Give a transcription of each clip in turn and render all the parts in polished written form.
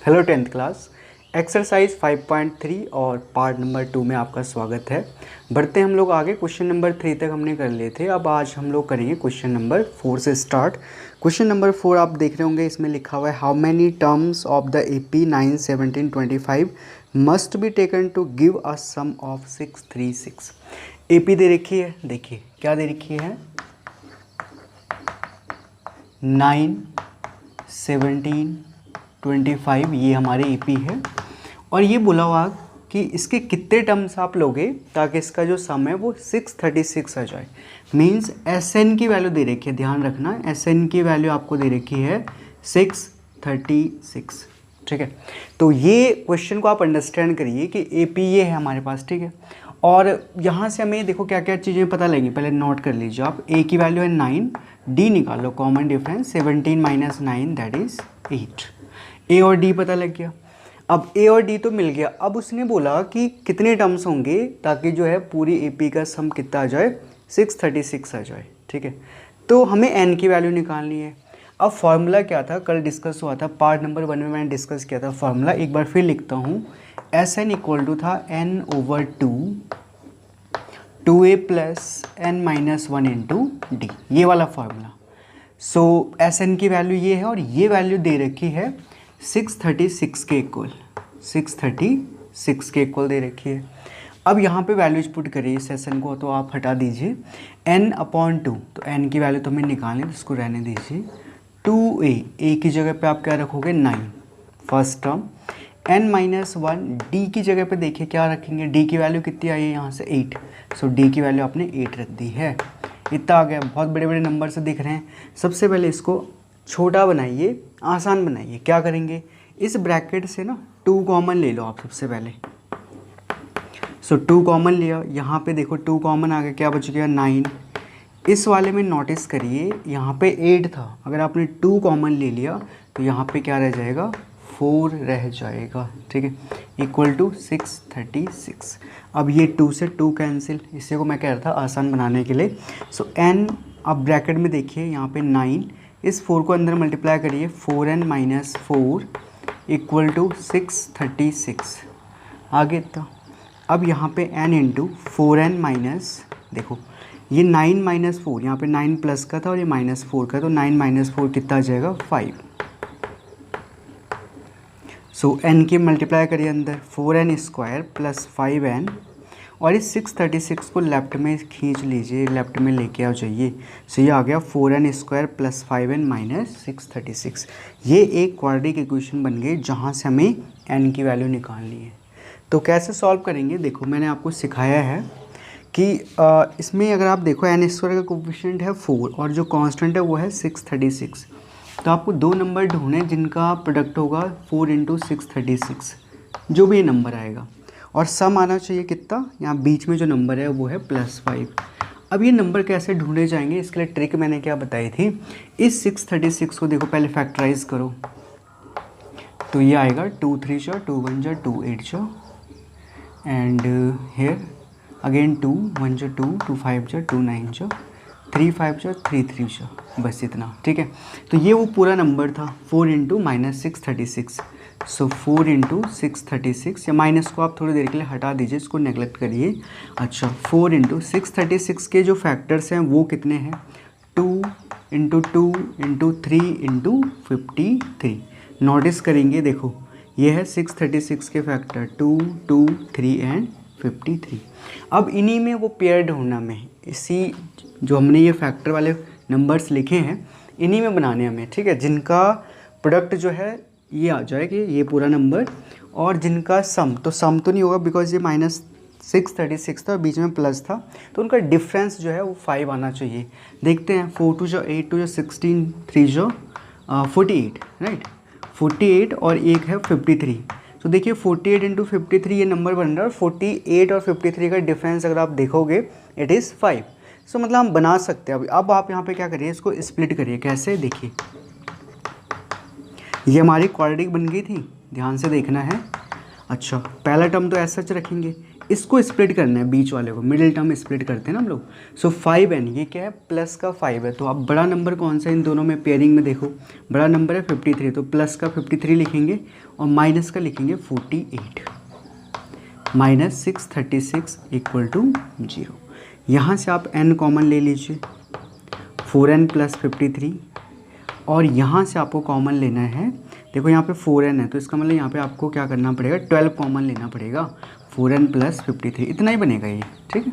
Hello tenth class. Exercise 5.3 और part number 2 में आपका स्वागत है। बढ़ते हम लोग आगे। क्वेश्चन नंबर 3 तक हमने कर लिए थे। अब आज हम लोग करेंगे क्वेश्चन नंबर 4 से स्टार्ट। क्वेश्चन नंबर 4 आप देख रहे होंगे, इसमें लिखा हुआ है how many terms of the AP 9, 17, 25 must be taken to give a sum of 636। AP दे रखी है, देखिए क्या दे रखी है, 9, 17, 25 ये हमारे AP है। और ये बोला हुआ कि इसके कितने टर्म्स आप लोगे ताकि इसका जो सम है वो 636 आ जाए। मीन्स SN की वैल्यू दे रखी है, ध्यान रखना SN की वैल्यू आपको दे रखी है 636। ठीक है, तो ये क्वेश्चन को आप अंडरस्टैंड करिए कि AP ये है हमारे पास। ठीक है, और यहाँ से हमें देखो क्या क्या चीज़ें पता लगेंगी, पहले नोट कर लीजिए आप। A की वैल्यू है 9, D निकालो common difference, 17 minus 9 that is 8। A और D पता लग गया। अब A और D तो मिल गया। अब उसने बोला कि कितने टर्म्स होंगे ताकि जो है पूरी AP का सम कितना आ जाए, 636 आ जाए। ठीक है, तो हमें N की वैल्यू निकालनी है। अब फार्मूला क्या था, कल डिस्कस हुआ था, पार्ट नंबर 1 में मैंने डिस्कस किया था फार्मूला। एक बार फिर लिखता हूँ, SN इक्वल टू था N/2 2A plus N-1 into D, ये वाला फार्मूला। सो SN की वैल्यू ये है और ये वैल्यू दे रखी है 636 के इक्वल, 636 के इक्वल दे रखी है। अब यहाँ पे वैल्यूज पुट करिए इस SN को, तो आप हटा दीजिए N/2, तो N की वैल्यू तो हमें निकालनी है, तो इसको रहने दीजिए। 2A की जगह पे आप क्या रखोगे, 9 फर्स्ट टर्म। N-1 D की जगह पे देखिए क्या रखेंगे, D की वैल्यू कितनी आई है यहाँ से 8, सो D की वैल्यू आपने 8 रख दी है। इतना आ गया, बहुत बड़े बड़े नंबर से दिख रहे हैं। सबसे पहले इसको छोटा बनाइए, आसान बनाइए। क्या करेंगे, इस ब्रैकेट से ना 2 कॉमन ले लो आप सबसे पहले। सो 2 कॉमन लिया, यहाँ पे देखो 2 कॉमन आ गया, क्या बच गया 9। इस वाले में नोटिस करिए यहाँ पे 8 था, अगर आपने 2 कॉमन ले लिया तो यहाँ पे क्या रह जाएगा, 4 रह जाएगा। ठीक है, इक्वल टू 636। अब ये 2 से 2 कैंसिल, इसी को मैं कह रहा था आसान बनाने के लिए। सो N, अब ब्रैकेट में देखिए यहाँ पे 9, इस 4 को अंदर मल्टीप्लाई करिए, 4n-4 इक्वल टू 636 आगे तो। अब यहाँ पे n इंटू 4n माइनस, देखो ये 9 माइनस 4, यहाँ पे 9 प्लस का था और ये माइनस 4 का, तो 9 माइनस 4 कितना आ जाएगा, 5। सो n की मल्टीप्लाई करिए अंदर, 4n स्क्वायर प्लस 5n, और इस 636 को लेफ्ट में खींच लीजिए, लेफ्ट में लेके आ जाइए। सो ये आ गया 4n square plus 5n minus 636। ये एक क्वाड्रेटिक इक्वेशन बन गई जहाँ से हमें n की वैल्यू निकालनी है। तो कैसे सॉल्व करेंगे, देखो मैंने आपको सिखाया है कि इसमें अगर आप देखो n स्क्वायर का कोफिशिएंट है 4 और जो कांस्टेंट है वो है 636। तो आपको 2 नंबर ढूंढने जिनका प्रोडक्ट होगा 4 इंटू 636, जो भी नंबर आएगा, और सम आना चाहिए कितना, यहाँ बीच में जो नंबर है वो है +5। अब ये नंबर कैसे ढूंढे जाएंगे, इसके लिए ट्रिक मैंने क्या बताई थी। इस 636 को देखो पहले फैक्टराइज करो, तो ये आएगा 2 3 जा 2 1 जा 2 8 जा, एंड हेयर अगेन 2 1 जा 2 2 5 जा 2 9 जा 3 5 जा 3 3 जा, बस इतना। ठीक है, तो ये वो पूरा नंबर था 4 इंटू माइनस 636। सो 4 इंटू 636, या माइनस को आप थोड़ी देर के लिए हटा दीजिए, इसको नेगलेक्ट करिए। अच्छा, 4 इंटू 636 के जो फैक्टर्स हैं वो कितने हैं, 2 इंटू 2 इंटू 3 इंटू 53। नोटिस करेंगे, देखो ये है 636 के फैक्टर 2 2 3 एंड 53। अब इन्हीं में वो पेयर ढूंढना में, इसी जो हमने ये फैक्टर वाले नंबर्स लिखे हैं इन्हीं में बनाने हमें। ठीक है, जिनका प्रोडक्ट जो है ये आ जाएगी, ये पूरा नंबर, और जिनका सम, तो सम तो नहीं होगा बिकॉज ये माइनस 636 था और बीच में प्लस था, तो उनका डिफरेंस जो है वो 5 आना चाहिए। देखते हैं, 4 2 जो 8 2 जो 16 3 जो 48, राइट, 48 और एक है 53। तो देखिए 48 इंटू 53 ये नंबर बन रहा है, और 48 और 53 का डिफरेंस अगर आप देखोगे इट इज़ 5। सो मतलब हम बना सकते हैं। अब आप यहाँ पे क्या करिए, इसको स्प्लिट करिए। कैसे, देखिए ये हमारी क्वाड्रेटिक बन गई थी, ध्यान से देखना है। अच्छा, पहला टर्म तो ऐसा सच रखेंगे, इसको स्प्लिट करना है, बीच वाले को, मिडिल टर्म स्प्लिट करते हैं ना हम लोग। सो 5n ये क्या है, प्लस का 5 है, तो अब बड़ा नंबर कौन सा है इन दोनों में पेयरिंग में, देखो बड़ा नंबर है 53, तो प्लस का 53 लिखेंगे और माइनस का लिखेंगे 48, माइनस 636 इक्वल टू 0। यहाँ से आप n कॉमन ले लीजिए, 4n प्लस 53, और यहाँ से आपको कॉमन लेना है, देखो यहाँ पे 4n है तो इसका मतलब यहाँ पे आपको क्या करना पड़ेगा, 12 कॉमन लेना पड़ेगा, 4n प्लस 53 इतना ही बनेगा ये, ठीक है।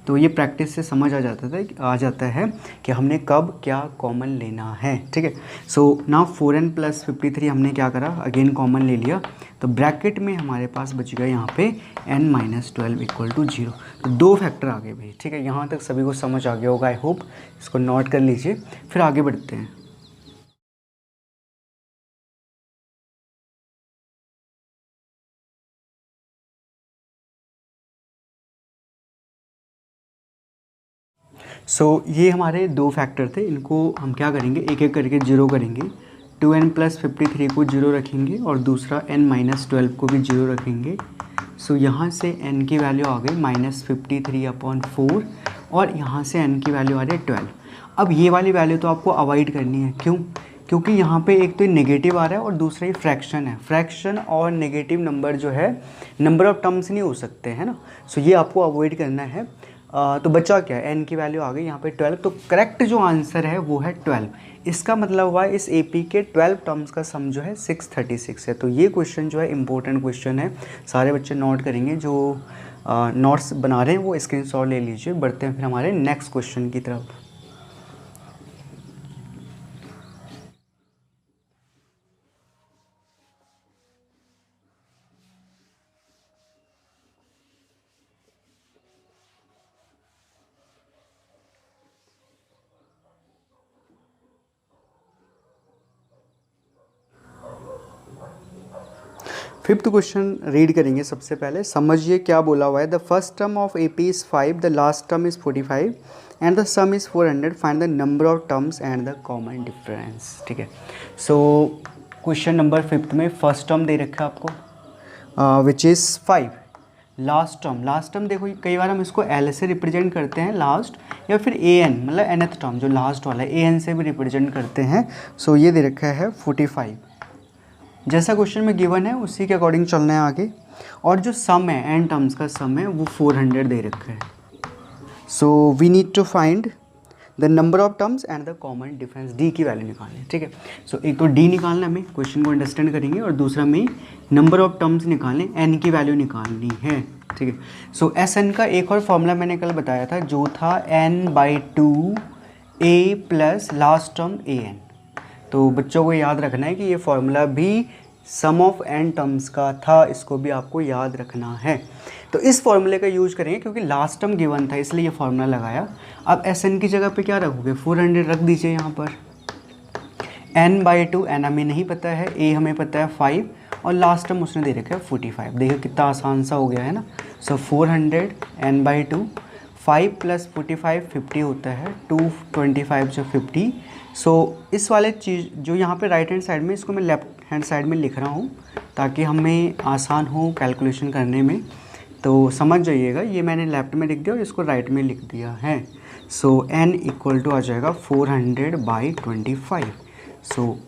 तो ये प्रैक्टिस से समझ आ जाता है कि हमने कब क्या कॉमन लेना है, ठीक है। सो नाउ 4n प्लस 53 हमने क्या करा, अगेन कॉमन ले लिया, तो ब्रैकेट में हमारे पास बच गया यहाँ पे n माइनस 12 इक्वल टू 0। तो दो फैक्टर आ गए भाई, ठीक है। यहाँ तक सभी को समझ आ गया होगा, आई होप। इसको नोट कर लीजिए, फिर आगे बढ़ते हैं। ये हमारे दो फैक्टर थे, इनको हम क्या करेंगे, एक एक करके जीरो करेंगे। 2n प्लस 53 को जीरो रखेंगे और दूसरा n माइनस 12 को भी जीरो रखेंगे। यहाँ से n की वैल्यू आ गई -53/4 और यहाँ से n की वैल्यू आ रही है 12। अब ये वाली वैल्यू तो आपको अवॉइड करनी है, क्यों? क्योंकि यहाँ पे एक तो नेगेटिव आ रहा है और दूसरा ही फ्रैक्शन है। फ्रैक्शन और नेगेटिव नंबर जो है नंबर ऑफ टर्म्स नहीं हो सकते, है ना। ये आपको अवॉइड करना है। तो बचा क्या, n की वैल्यू आ गई यहाँ पे 12, तो करेक्ट जो आंसर है वो है 12। इसका मतलब हुआ इस AP के 12 टर्म्स का सम जो है 636 है। तो ये क्वेश्चन जो है इम्पोर्टेंट क्वेश्चन है, सारे बच्चे नोट करेंगे। जो नोट्स बना रहे हैं वो स्क्रीनशॉट ले लीजिए। बढ़ते हैं फिर हमारे नेक्स्ट क्वेश्चन की तरफ। फिफ्थ क्वेश्चन रीड करेंगे। सबसे पहले समझिए क्या बोला हुआ है। The first term of AP is 5, the last term is 45 and the some is 400, find the number of terms and the common difference, ठीक है। क्वेश्चन नंबर 5 में फर्स्ट टर्म दे रखा है आपको विच इज़ 5। लास्ट टर्म देखो कई बार हम इसको L से रिप्रेजेंट करते हैं लास्ट, या फिर AN मतलब nth टर्म जो लास्ट वाला है AN से भी रिप्रेजेंट करते हैं। ये दे रखा है 45, जैसा क्वेश्चन में गिवन है उसी के अकॉर्डिंग चलना है आगे। और जो सम है n टर्म्स का सम है वो 400 दे रखा है। We need to find the number of terms and the common difference, D की वैल्यू निकालनी है, ठीक है। एक तो D निकालना हमें, क्वेश्चन को अंडरस्टैंड करेंगे, और दूसरा में नंबर ऑफ टर्म्स निकालने, n की वैल्यू निकालनी है, ठीक है। Sn का एक और फॉर्मूला मैंने कल बताया था, जो था n/2 a plus last term an। तो बच्चों को याद रखना है कि ये फॉर्मूला भी सम ऑफ n टर्म्स का था, इसको भी आपको याद रखना है। तो इस फॉर्मूले का यूज करेंगे, क्योंकि लास्ट टर्म गिवन था इसलिए ये फॉर्मूला लगाया। अब Sn की जगह पे क्या रखोगे, 400 रख दीजिए यहाँ पर। n/2 n हमें नहीं पता है, a हमें पता है 5, और लास्ट टर्म उसने दे रखा है 45। देखिए कितना आसान सा हो गया है ना। 400 n/2, 5 प्लस 45 50 होता है, 225 जो 50। इस वाले चीज़ जो यहाँ पे राइट हैंड साइड में, इसको मैं लेफ्ट हैंड साइड में लिख रहा हूँ ताकि हमें आसान हो कैलकुलेशन करने में। तो समझ जाइएगा, ये मैंने लेफ्ट में लिख दिया और इसको राइट में लिख दिया है। n इक्वल टू आ जाएगा 400/25।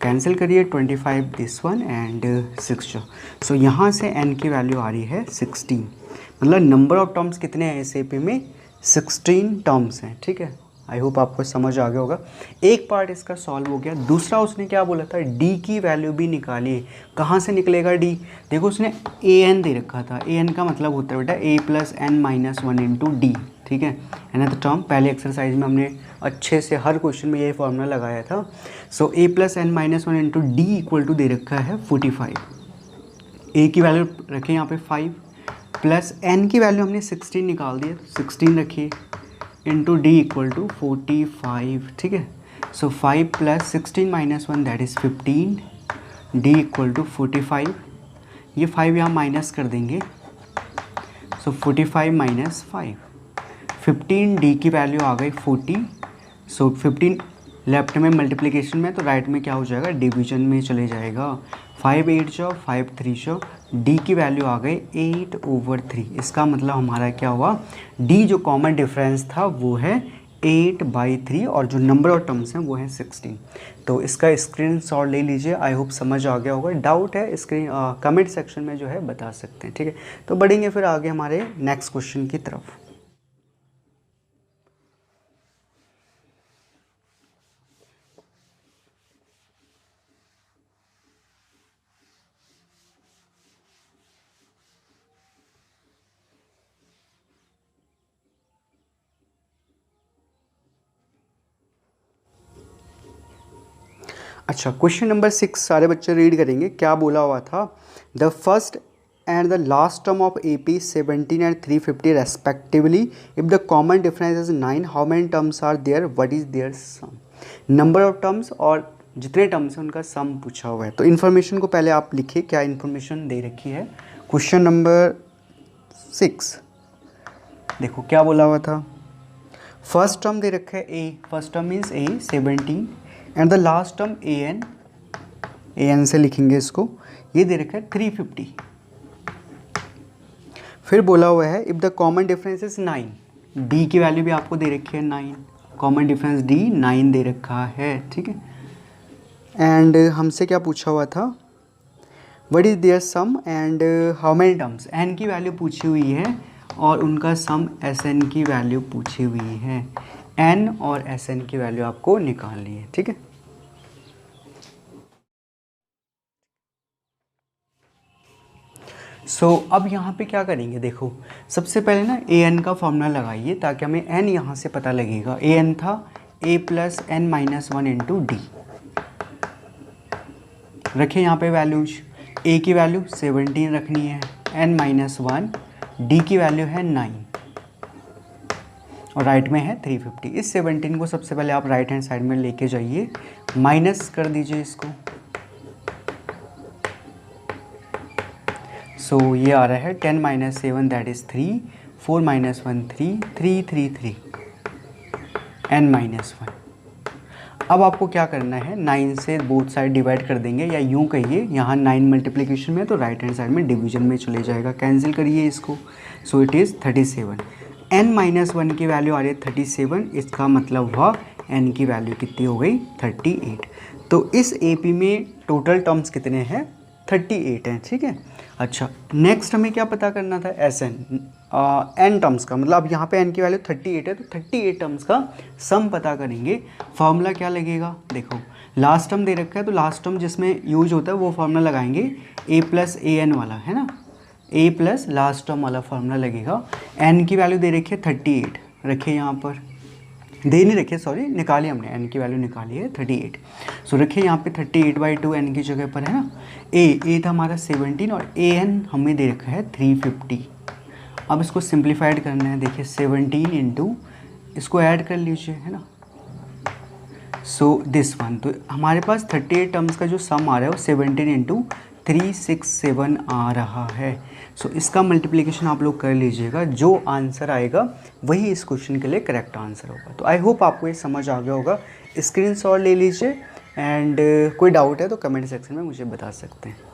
कैंसिल करिए 25 दिस वन एंड 6। यहाँ से n की वैल्यू आ रही है 16, मतलब नंबर ऑफ टर्म्स कितने हैं इस AP में, 16 टर्म्स हैं, ठीक है। आई होप आपको समझ आ गया होगा। एक पार्ट इसका सॉल्व हो गया। दूसरा उसने क्या बोला था, D की वैल्यू भी निकालिए। कहाँ से निकलेगा D, देखो उसने AN दे रखा था। AN का मतलब होता है बेटा A plus n-1 into D, ठीक है। nth टर्म पहले एक्सरसाइज में हमने अच्छे से हर क्वेश्चन में ये फॉर्मूला लगाया था। A plus n-1 into D equal to दे रखा है 45। A की वैल्यू रखें यहाँ पे 5, प्लस n की वैल्यू हमने 16 निकाल दी है, 16 रखिए, इंटू D इक्वल टू 45, ठीक है। 5 plus 16 minus 1 that is 15, D equal to 45। ये 5 यहाँ माइनस कर देंगे, 45 माइनस 5, 15, D की वैल्यू आ गई 40। 15 लेफ्ट में मल्टीप्लिकेशन में, तो राइट में क्या हो जाएगा, डिवीजन में चले जाएगा। 5 8 जो 5 3 जो डी की वैल्यू आ गई 8/3। इसका मतलब हमारा क्या हुआ, डी जो कॉमन डिफरेंस था वो है 8/3 और जो नंबर ऑफ टर्म्स हैं वो हैं 16। तो इसका स्क्रीनशॉट ले लीजिए। आई होप समझ आ गया होगा। डाउट है कमेंट सेक्शन में जो है बता सकते हैं, ठीक है। तो बढ़ेंगे फिर आगे हमारे नेक्स्ट क्वेश्चन की तरफ। अच्छा, क्वेश्चन नंबर 6 सारे बच्चे रीड करेंगे। क्या बोला हुआ था, the first and the last term of AP 17 and 350 respectively, if the common difference is 9, how many terms are there, what is their sum. Number of terms और जितने टर्म्स हैं उनका सम पूछा हुआ है। तो इन्फॉर्मेशन को पहले आप लिखिए, क्या इन्फॉर्मेशन दे रखी है। क्वेश्चन नंबर 6 देखो क्या बोला हुआ था, फर्स्ट टर्म दे रखा है A, first term means A 17 and the last term an से लिखेंगे इसको, ये दे रखा है 350। फिर बोला हुआ है if the common difference is 9, d की वैल्यू भी आपको दे रखी है 9, कॉमन डिफरेंस d 9 दे रखा है, ठीक है। एंड हमसे क्या पूछा हुआ था, what is their sum and how many terms, n की वैल्यू पूछी हुई है और उनका सम Sn की वैल्यू पूछी हुई है। n और Sn की वैल्यू आपको निकालनी है, ठीक है। अब यहाँ पे क्या करेंगे, देखो सबसे पहले ना an का फॉर्मूला लगाइए ताकि हमें n यहाँ से पता लगेगा। an था a + n-1 इंटू डी। रखिए यहाँ पे वैल्यूज, a की वैल्यू 17 रखनी है, n-1, d की वैल्यू है 9 और राइट में है 350। इस 17 को सबसे पहले आप राइट हैंड साइड में लेके जाइए, माइनस कर दीजिए इसको। ये आ रहा है 10 - 7 दैट इज़ 3, 4 - 1 3, 3 3 3 n-1। अब आपको क्या करना है, 9 से बोथ साइड डिवाइड कर देंगे, या यूँ कहिए यहाँ 9 मल्टीप्लिकेशन में तो राइट हैंड साइड में डिवीजन में चले जाएगा, कैंसिल करिए इसको। It is 37। n-1 की वैल्यू आ रही है 37, इसका मतलब हुआ n की वैल्यू कितनी हो गई 38। तो इस AP में टोटल टर्म्स कितने हैं, 38 हैं, ठीक है। अच्छा, नेक्स्ट हमें क्या पता करना था, Sn n टर्म्स का, मतलब अब यहाँ पे n की वैल्यू 38 है तो 38 टर्म्स का सम पता करेंगे। फार्मूला क्या लगेगा, देखो लास्ट टर्म दे रखा है तो लास्ट टर्म जिसमें यूज होता है वो फार्मूला लगाएंगे, a + an वाला है ना, a प्लस लास्ट टर्म वाला फार्मूला लगेगा। n की वैल्यू दे रखी है 38, रखिए यहाँ पर, दे नहीं रखिए सॉरी, निकाली हमने, n की वैल्यू निकाली है 38। रखिए यहाँ पे 38/2 n की जगह पर है ना। a था हमारा 17 और an हमें दे रखा है 350। अब इसको सिंप्लीफाइड करना है, देखिए 17 इंटू इसको ऐड कर लीजिए, है ना। दिस वन, तो हमारे पास 38 टर्म्स का जो सम आ रहा है वो 17 इंटू 367 आ रहा है। इसका मल्टीप्लिकेशन आप लोग कर लीजिएगा, जो आंसर आएगा वही इस क्वेश्चन के लिए करेक्ट आंसर होगा। तो आई होप आपको ये समझ आ गया होगा। स्क्रीनशॉट ले लीजिए एंड कोई डाउट है तो कमेंट सेक्शन में मुझे बता सकते हैं।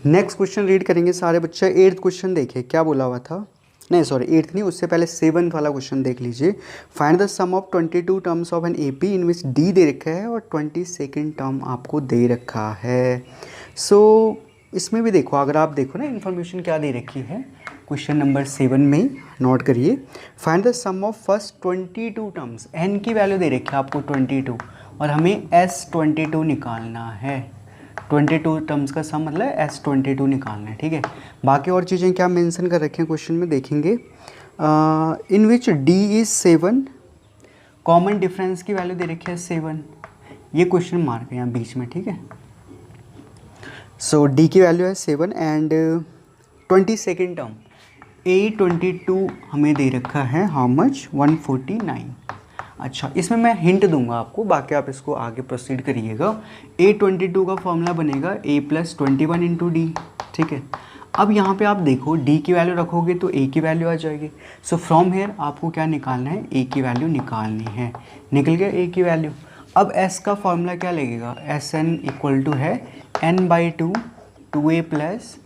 नेक्स्ट क्वेश्चन रीड करेंगे सारे बच्चे। 8th क्वेश्चन देखिए क्या बोला हुआ था, नहीं सॉरी 8th नहीं, उससे पहले 7th वाला क्वेश्चन देख लीजिए। Find the sum of 22 terms of an AP in which D दे रखा है और 22nd टर्म आपको दे रखा है। इसमें भी देखो, अगर आप देखो ना इन्फॉर्मेशन क्या दे रखी है क्वेश्चन नंबर 7 में, नोट करिए। Find the sum of first 22 terms, n की वैल्यू दे रखी है आपको 22 और हमें S22 निकालना है। 22 टर्म्स का सम मतलब S22 निकालना है, ठीक है। बाकी और चीज़ें क्या मेंशन कर रखे हैं क्वेश्चन में देखेंगे। इन which D is 7, common difference की वैल्यू दे रखी है 7, ये क्वेश्चन मार्क है यहाँ बीच में, ठीक है। D की वैल्यू है 7 एंड 22nd टर्म, A22 हमें दे रखा है हाउ मच 149। अच्छा, इसमें मैं हिंट दूंगा आपको, बाकी आप इसको आगे प्रोसीड करिएगा। A22 का फॉर्मूला बनेगा A+21 इंटू डी। ठीक है, अब यहाँ पे आप देखो D की वैल्यू रखोगे तो A की वैल्यू आ जाएगी। सो फ्रॉम हेयर आपको क्या निकालना है, A की वैल्यू निकालनी है। निकल गया A की वैल्यू। अब S का फॉर्मूला क्या लगेगा, Sn इक्वल टू है n/2 2a plus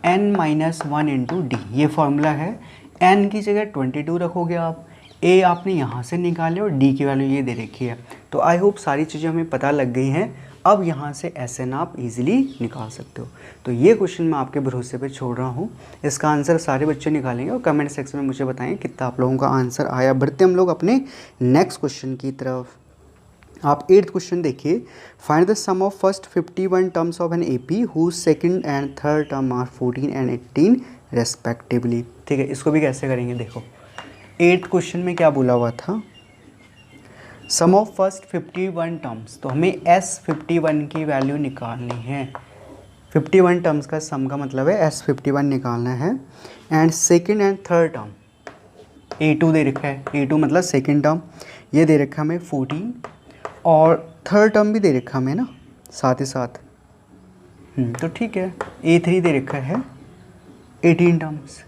n-1 into D. ये फॉर्मूला है। n की जगह 22 रखोगे आप, a आपने यहाँ से निकाले और d की वैल्यू ये दे रखी है। तो आई होप सारी चीज़ें हमें पता लग गई हैं। अब यहाँ से Sn आप इजीली निकाल सकते हो। तो ये क्वेश्चन मैं आपके भरोसे पे छोड़ रहा हूँ। इसका आंसर सारे बच्चे निकालेंगे और कमेंट सेक्शन में मुझे बताएं कितना आप लोगों का आंसर आया। बढ़ते हम लोग अपने नेक्स्ट क्वेश्चन की तरफ। आप 8th क्वेश्चन देखिए। Find the sum of first 51 terms of an AP whose second and third term are 14 and 18 respectively. ठीक है, इसको भी कैसे करेंगे देखो। 8th क्वेश्चन में क्या बोला हुआ था, सम ऑफ फर्स्ट 51 टर्म्स, तो हमें S51 की वैल्यू निकालनी है। 51 टर्म्स का सम का मतलब है S51 निकालना है। And second and third term A2 दे रखा है, A2 मतलब सेकंड टर्म, ये दे रखा है हमें 14 और थर्ड टर्म भी दे रखा हमें ना साथ ही साथ। तो ठीक है, A3 दे रखा है 18 टर्म्स।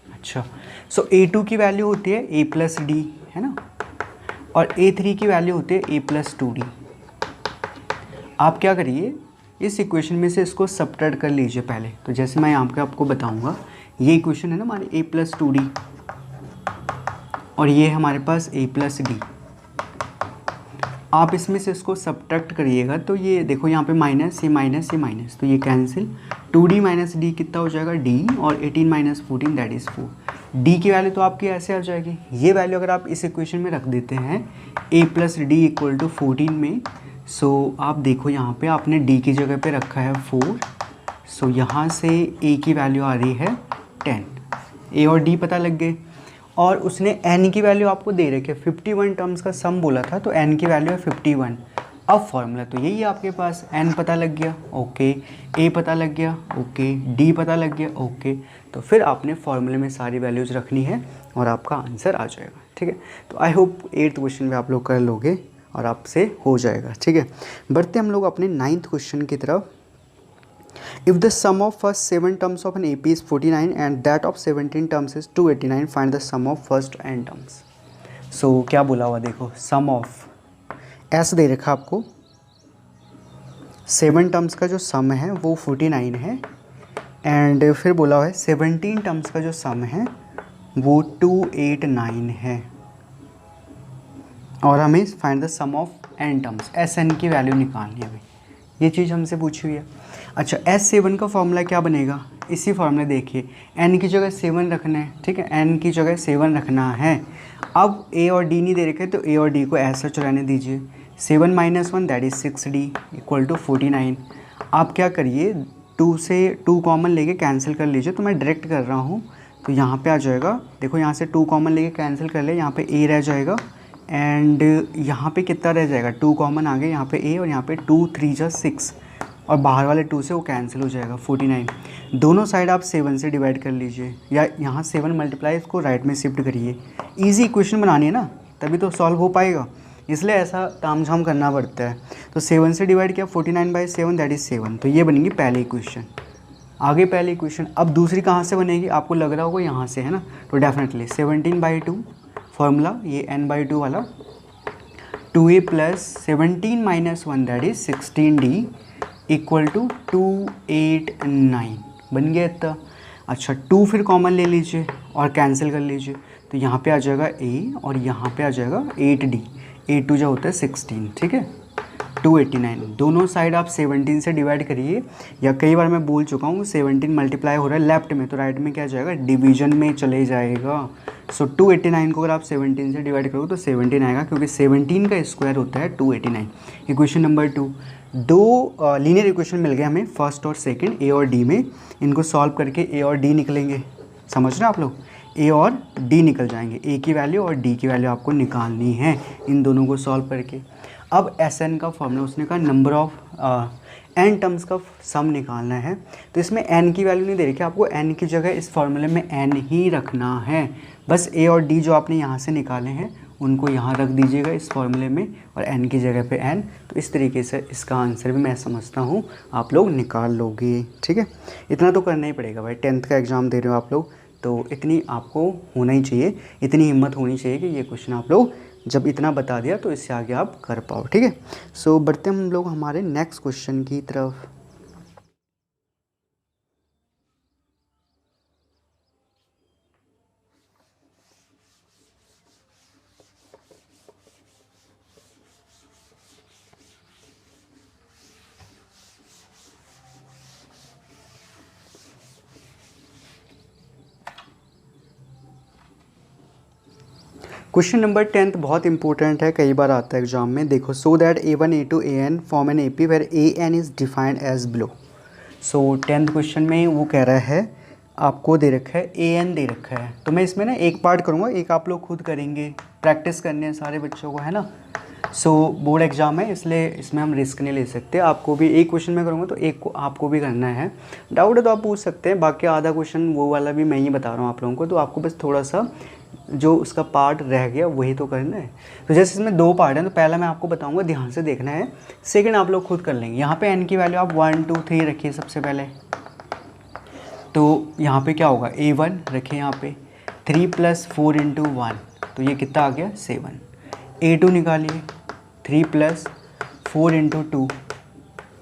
अच्छा, सो A2 की वैल्यू होती है A+D है ना, और A3 की वैल्यू होती है A+2D। आप क्या करिए, इस इक्वेशन में से इसको सब्ट्रैक्ट कर लीजिए पहले। तो जैसे मैं यहाँ पे आपको बताऊँगा, ये इक्वेशन है ना हमारे A+2D और ये हमारे पास A+D। आप इसमें से इसको सब्ट्रैक्ट करिएगा तो ये देखो यहाँ पे माइनस, ये माइनस, ये माइनस, तो ये कैंसिल। 2D - D कितना हो जाएगा D, और 18 - 14 दैट इज़ 4। D की वैल्यू तो आपकी ऐसे आ जाएगी। ये वैल्यू अगर आप इस इक्वेशन में रख देते हैं A+D इक्वल टू 14 में, सो आप देखो यहाँ पे आपने D की जगह पे रखा है 4, सो यहाँ से A की वैल्यू आ रही है 10। A और D पता लग गए, और उसने n की वैल्यू आपको दे रखी है। 51 टर्म्स का सम बोला था तो n की वैल्यू है 51। अब फॉर्मूला तो यही है आपके पास, n पता लग गया, ओके, a पता लग गया, ओके, d पता लग गया, ओके। तो फिर आपने फॉर्मूले में सारी वैल्यूज़ रखनी है और आपका आंसर आ जाएगा। ठीक है, तो आई होप 8th क्वेश्चन में आप लोग कर लोगे और आपसे हो जाएगा। ठीक है, बढ़ते हम लोग अपने 9th क्वेश्चन की तरफ। If the sum of first 7 terms of an AP is 49 and that of 17 terms is 289, find the sum of first n terms. So क्या बोला हुआ देखो, sum of S दे रखा आपको, 7 टर्म्स का जो सम है वो 49 है, एंड फिर बोला हुआ है 17 टर्म्स का जो सम है वो 289 है, और हमें find the sum of n terms, Sn की वैल्यू निकालनी है। ये चीज़ हमसे पूछी हुई है। अच्छा, S7 का फॉर्मूला क्या बनेगा, इसी फॉर्मूला देखिए, n की जगह 7 रखना है। ठीक है, n की जगह 7 रखना है। अब a और d नहीं दे रखे तो a और d को ऐसा चलाने दीजिए। 7 - 1 that is 6d equal to 49। आप क्या करिए, 2 से 2 कॉमन लेके कैंसिल कर लीजिए। तो मैं डायरेक्ट कर रहा हूँ, तो यहाँ पे आ जाएगा, देखो यहाँ से 2 कॉमन लेके कैंसिल कर ले, यहाँ पे a रह जाएगा, एंड यहाँ पे कितना रह जाएगा, 2 कॉमन आ गए, यहाँ पे a और यहाँ पे 2 3 जा 6, और बाहर वाले 2 से वो कैंसिल हो जाएगा 49। दोनों साइड आप 7 से डिवाइड कर लीजिए, या यहाँ 7 मल्टीप्लाई इसको राइट में शिफ्ट करिए। इजी इक्वेशन बनानी है ना, तभी तो सॉल्व हो पाएगा, इसलिए ऐसा तामझाम करना पड़ता है। तो 7 से डिवाइड किया, 49/7 दैट इज़ 7। तो ये बनेगी पहली इक्वेशन। आगे पहली इक्वेशन, अब दूसरी कहाँ से बनेगी, आपको लग रहा होगा यहाँ से है ना, तो डेफिनेटली 17/2 फार्मूला, ये n/2 वाला, 2a plus 17 - 1 that is 16d equal to 289 बन गया इतना। अच्छा, 2 फिर कॉमन ले लीजिए और कैंसिल कर लीजिए, तो यहाँ पे आ जाएगा a और यहाँ पे आ जाएगा 8d, 8 2 जो होता है 16। ठीक है, 289। दोनों साइड आप 17 से डिवाइड करिए, या कई बार मैं बोल चुका हूँ 17 मल्टीप्लाई हो रहा है लेफ्ट में, तो राइट में क्या जाएगा, डिवीजन में चले जाएगा। सो 289 को अगर आप 17 से डिवाइड करोगे तो 17 आएगा, क्योंकि 17 का स्क्वायर होता है 289। इक्वेशन नंबर 2, दो लीनियर इक्वेशन मिल गए हमें, फर्स्ट और सेकंड, ए और डी में। इनको सॉल्व करके ए और डी निकलेंगे, समझ रहे हैं आप लोग, ए और डी निकल जाएंगे। ए की वैल्यू और डी की वैल्यू आपको निकालनी है इन दोनों को सॉल्व करके। अब एस एन का फॉर्मूला, उसने कहा नंबर ऑफ n टर्म्स का सम निकालना है। तो इसमें n की वैल्यू नहीं दे रखी, आपको n की जगह इस फॉर्मूले में n ही रखना है। बस a और d जो आपने यहाँ से निकाले हैं उनको यहाँ रख दीजिएगा इस फॉर्मूले में, और n की जगह पे n। तो इस तरीके से इसका आंसर भी मैं समझता हूँ आप लोग निकाल लोगे। ठीक है, इतना तो करना ही पड़ेगा भाई, 10th का एग्ज़ाम दे रहे हो आप लोग, तो इतनी आपको होना ही चाहिए, इतनी हिम्मत होनी चाहिए कि ये क्वेश्चन आप लोग जब इतना बता दिया तो इससे आगे आप कर पाओ। ठीक है, सो बढ़ते हम लोग हमारे नेक्स्ट क्वेश्चन की तरफ। क्वेश्चन नंबर 10th बहुत इंपॉर्टेंट है, कई बार आता है एग्जाम में। देखो, so that a1 a2 an form an AP where an is defined as below. सो 10th क्वेश्चन में वो कह रहा है, आपको दे रखा है an दे रखा है। तो मैं इसमें ना एक पार्ट करूँगा, एक आप लोग खुद करेंगे, प्रैक्टिस करने हैं सारे बच्चों को, है ना। सो बोर्ड एग्जाम है इसलिए इसमें हम रिस्क नहीं ले सकते। आपको भी एक क्वेश्चन में करूँगा तो एक को आपको भी करना है। डाउट है तो आप पूछ सकते हैं, बाकी आधा क्वेश्चन वो वाला भी मैं ही बता रहा हूँ आप लोगों को, तो आपको बस थोड़ा सा जो उसका पार्ट रह गया वही तो करना है। तो जैसे इसमें 2 पार्ट हैं, तो पहला मैं आपको बताऊंगा, ध्यान से देखना है, सेकंड आप लोग खुद कर लेंगे। यहाँ पे n की वैल्यू आप 1 2 3 रखिए सबसे पहले। तो यहाँ पे क्या होगा, a1 रखिए यहाँ पे, 3 + 4 × 1, तो ये कितना आ गया 7। a2 निकालिए, 3 + 4 × 2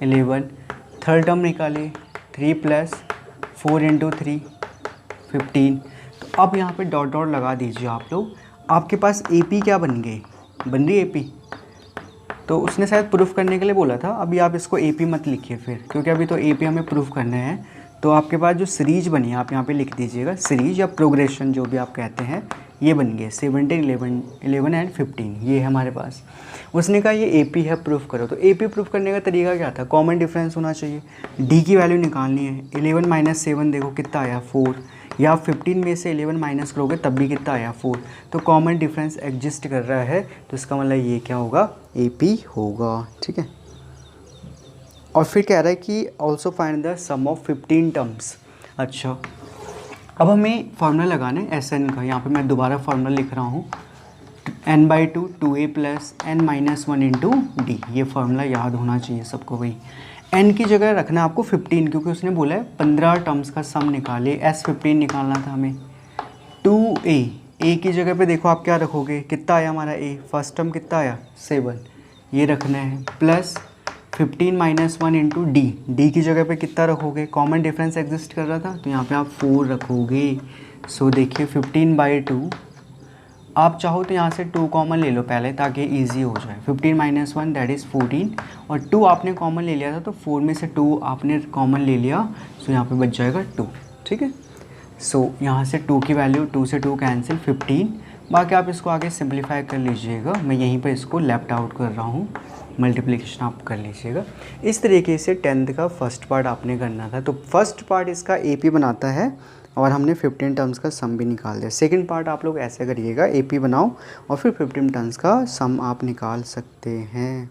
11। थर्ड टर्म निकालिए, 3 + 4 × 3 15। तो अब यहाँ पे डॉट डॉट लगा दीजिए आप लोग। आपके पास AP क्या बन गई, बन रही AP। तो उसने शायद प्रूफ करने के लिए बोला था, अभी आप इसको AP मत लिखिए फिर, क्योंकि अभी तो AP हमें प्रूफ करना है। तो आपके पास जो सीरीज बनी है आप यहाँ पे लिख दीजिएगा, सीरीज या प्रोग्रेशन जो भी आप कहते हैं, ये बन गए 17 11 एंड 15, ये है हमारे पास। उसने कहा ये AP है, प्रूफ करो। तो AP प्रूफ करने का तरीका क्या था, कॉमन डिफरेंस होना चाहिए, D की वैल्यू निकालनी है। 11 - 7 देखो कितना आया 4, या 15 में से 11 माइनस करोगे तब भी कितना आया 4। तो कॉमन डिफरेंस एग्जिस्ट कर रहा है, तो इसका मतलब ये क्या होगा, AP होगा। ठीक है, और फिर कह रहा है कि also find the sum of 15 terms. अच्छा, अब हमें फार्मूला लगाना है SN का। यहाँ पे मैं दोबारा फार्मूला लिख रहा हूँ, n/2 2a + n - 1 × d। ये फार्मूला याद होना चाहिए सबको भाई। n की जगह रखना आपको 15, क्योंकि उसने बोला है 15 टर्म्स का सम निकाले, S15 निकालना था हमें। 2a की जगह पे देखो आप क्या रखोगे, कितना आया हमारा a, फर्स्ट टर्म कितना आया 7, ये रखना है, प्लस 15 - 1 × d की जगह पे कितना रखोगे, कॉमन डिफरेंस एग्जिस्ट कर रहा था तो यहाँ पे आप 4 रखोगे। सो देखिए 15/2, आप चाहो तो यहाँ से 2 कॉमन ले लो पहले ताकि इजी हो जाए। 15 - 1 दैट इज़ 14, और 2 आपने कॉमन ले लिया था तो 4 में से 2 आपने कॉमन ले लिया, सो यहाँ पे बच जाएगा 2। ठीक है, सो यहाँ से 2 की वैल्यू, 2 से 2 कैंसिल 15। बाकी आप इसको आगे सिंप्लीफाई कर लीजिएगा, मैं यहीं पर इसको लेफ्ट आउट कर रहा हूँ, मल्टीप्लिकेशन आप कर लीजिएगा। इस तरीके से 10th का फर्स्ट पार्ट आपने करना था। तो फर्स्ट पार्ट इसका AP बनाता है, और हमने 15 टर्म्स का सम भी निकाल दिया। सेकंड पार्ट आप लोग ऐसे करिएगा, AP बनाओ और फिर 15 टर्म्स का सम आप निकाल सकते हैं।